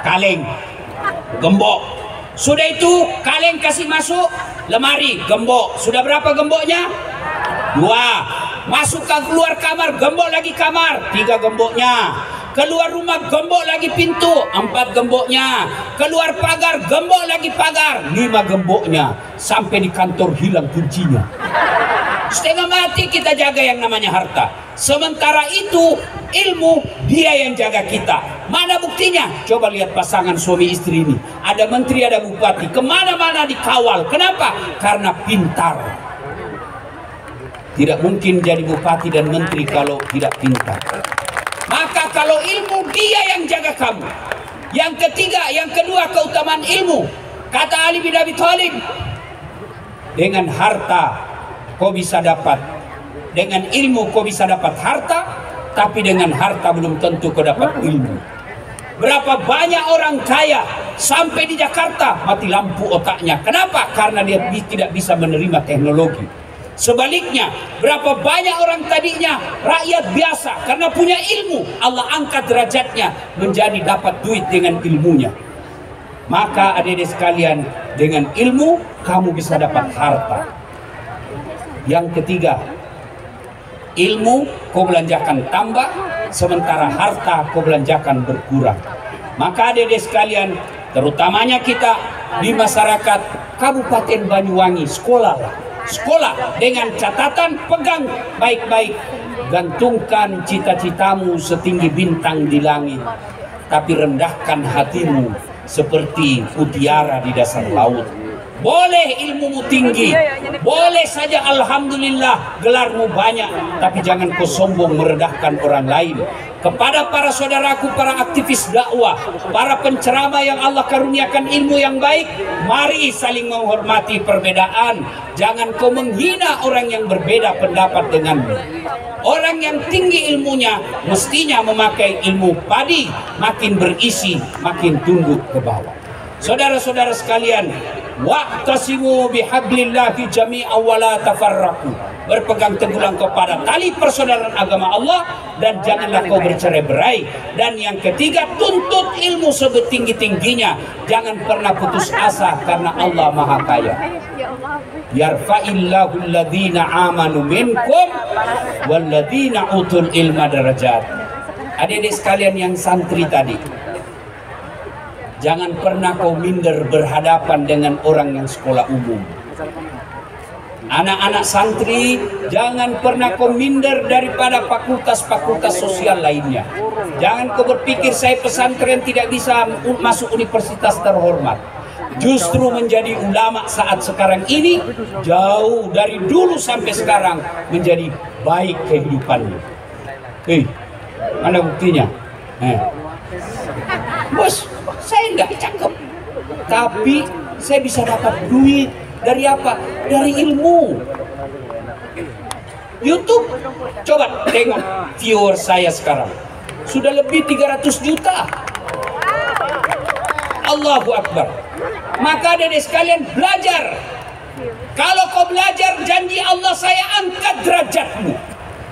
Kaleng, gembok. Sudah itu kaleng kasih masuk lemari, gembok. Sudah berapa gemboknya? 2. Masuk ke keluar kamar, gembok lagi kamar, 3 gemboknya. Keluar rumah, gembok lagi pintu, 4 gemboknya. Keluar pagar, gembok lagi pagar, 5 gemboknya. Sampai di kantor hilang kuncinya. Setengah mati kita jaga yang namanya harta. Sementara itu ilmu dia yang jaga kita. Mana buktinya? Coba lihat pasangan suami istri ini. Ada menteri, ada bupati, kemana-mana dikawal. Kenapa? Karena pintar. Tidak mungkin jadi bupati dan menteri kalau tidak pintar. Maka kalau ilmu dia yang jaga kamu. Yang ketiga, yang kedua keutamaan ilmu. Kata Ali bin Abi Thalib, dengan harta kau bisa dapat, dengan ilmu kau bisa dapat harta, tapi dengan harta belum tentu kau dapat ilmu. Berapa banyak orang kaya sampai di Jakarta mati lampu otaknya. Kenapa? Karena dia tidak bisa menerima teknologi. Sebaliknya, berapa banyak orang tadinya rakyat biasa karena punya ilmu, Allah angkat derajatnya menjadi dapat duit dengan ilmunya. Maka adik-adik sekalian, dengan ilmu kamu bisa dapat harta. Yang ketiga, ilmu kau belanjakan tambah, sementara harta kau belanjakan berkurang. Maka adik-adik sekalian, terutamanya kita di masyarakat Kabupaten Banyuwangi, sekolah dengan catatan, pegang baik-baik, gantungkan cita-citamu setinggi bintang di langit, tapi rendahkan hatimu seperti mutiara di dasar laut. Boleh ilmumu tinggi, boleh saja alhamdulillah gelarmu banyak, tapi jangan kau sombong merendahkan orang lain. Kepada para saudaraku, para aktivis dakwah, para penceramah yang Allah karuniakan ilmu yang baik, mari saling menghormati perbedaan. Jangan kau menghina orang yang berbeda pendapat denganmu. Orang yang tinggi ilmunya mestinya memakai ilmu padi, makin berisi, makin tunduk ke bawah. Saudara-saudara sekalian, wa'tasimu bihablillahi jami'an wa la tafarraqu. Berpegang teguhlah kepada tali persaudaraan agama Allah dan janganlah kau bercerai-berai. Dan yang ketiga, tuntut ilmu sebetinggi-tingginya. Jangan pernah putus asa karena Allah Maha Kaya. Yarfa'illahu alladhina amanu minkum walladhina utul ilma darajat. Adik-adik sekalian yang santri tadi, jangan pernah kau minder berhadapan dengan orang yang sekolah umum. Anak-anak santri, jangan pernah kau minder daripada fakultas-fakultas sosial lainnya. Jangan kau berpikir saya pesantren tidak bisa masuk universitas terhormat. Justru menjadi ulama saat sekarang ini jauh dari dulu sampai sekarang menjadi baik kehidupannya. Mana buktinya? Bos, saya nggak cakep, tapi saya bisa dapat duit. Dari apa? Dari ilmu. YouTube, coba tengok viewer saya sekarang. Sudah lebih 300 juta. Allahu Akbar. Maka adik-adik sekalian belajar. Kalau kau belajar, janji Allah saya angkat derajatmu.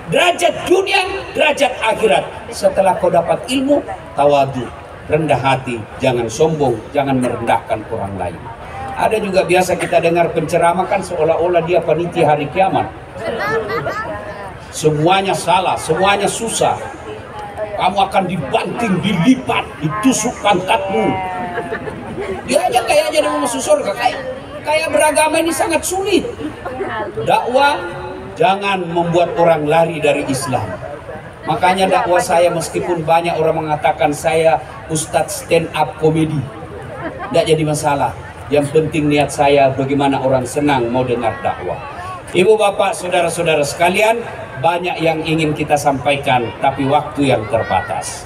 Derajat dunia, derajat akhirat. Setelah kau dapat ilmu, tawadu. rendah hati, jangan sombong, jangan merendahkan orang lain. Ada juga biasa kita dengar penceramah kan seolah-olah dia panitia hari kiamat. Semuanya salah, semuanya susah. Kamu akan dibanting, dilipat, ditusuk pantatmu. Dia aja kayaknya mau masuk surga. Kayak beragama ini sangat sulit. Dakwah jangan membuat orang lari dari Islam. Makanya dakwah saya, meskipun banyak orang mengatakan saya ustadz stand up komedi, tidak jadi masalah. Yang penting niat saya bagaimana orang senang mau dengar dakwah. Ibu bapak saudara-saudara sekalian, banyak yang ingin kita sampaikan tapi waktu yang terbatas.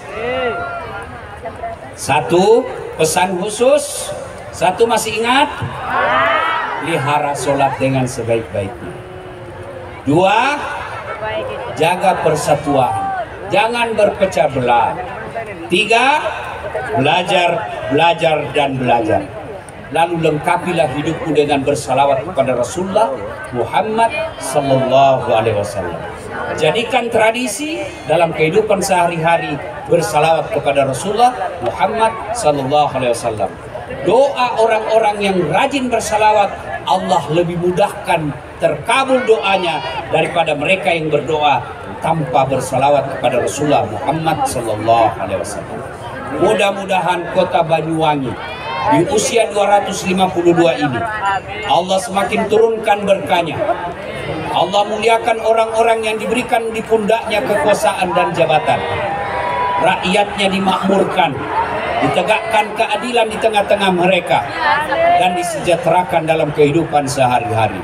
Satu, pesan khusus. Satu, masih ingat? Pelihara sholat dengan sebaik-baiknya. Dua, jaga persatuan, jangan berpecah belah. Tiga, belajar dan belajar. Lalu lengkapilah hidupmu dengan bersalawat kepada Rasulullah Muhammad sallallahu alaihi wasallam. Jadikan tradisi dalam kehidupan sehari-hari bersalawat kepada Rasulullah Muhammad sallallahu alaihi wasallam. Doa orang-orang yang rajin bersalawat, Allah lebih mudahkan terkabul doanya daripada mereka yang berdoa tanpa bersalawat kepada Rasulullah Muhammad sallallahu alaihi wasallam. Mudah-mudahan kota Banyuwangi di usia 252 ini Allah semakin turunkan berkahnya. Allah muliakan orang-orang yang diberikan di pundaknya kekuasaan dan jabatan. Rakyatnya dimakmurkan, ditegakkan keadilan di tengah-tengah mereka, dan disejahterakan dalam kehidupan sehari-hari.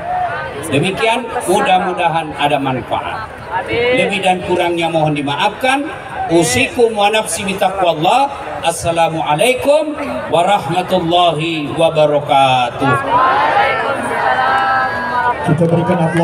Demikian, mudah-mudahan ada manfaat. Lebih dan kurangnya mohon dimaafkan. Usikum wa nafsi bitaqwallah. Assalamualaikum warahmatullahi wabarakatuh. Kita berikan aplaus.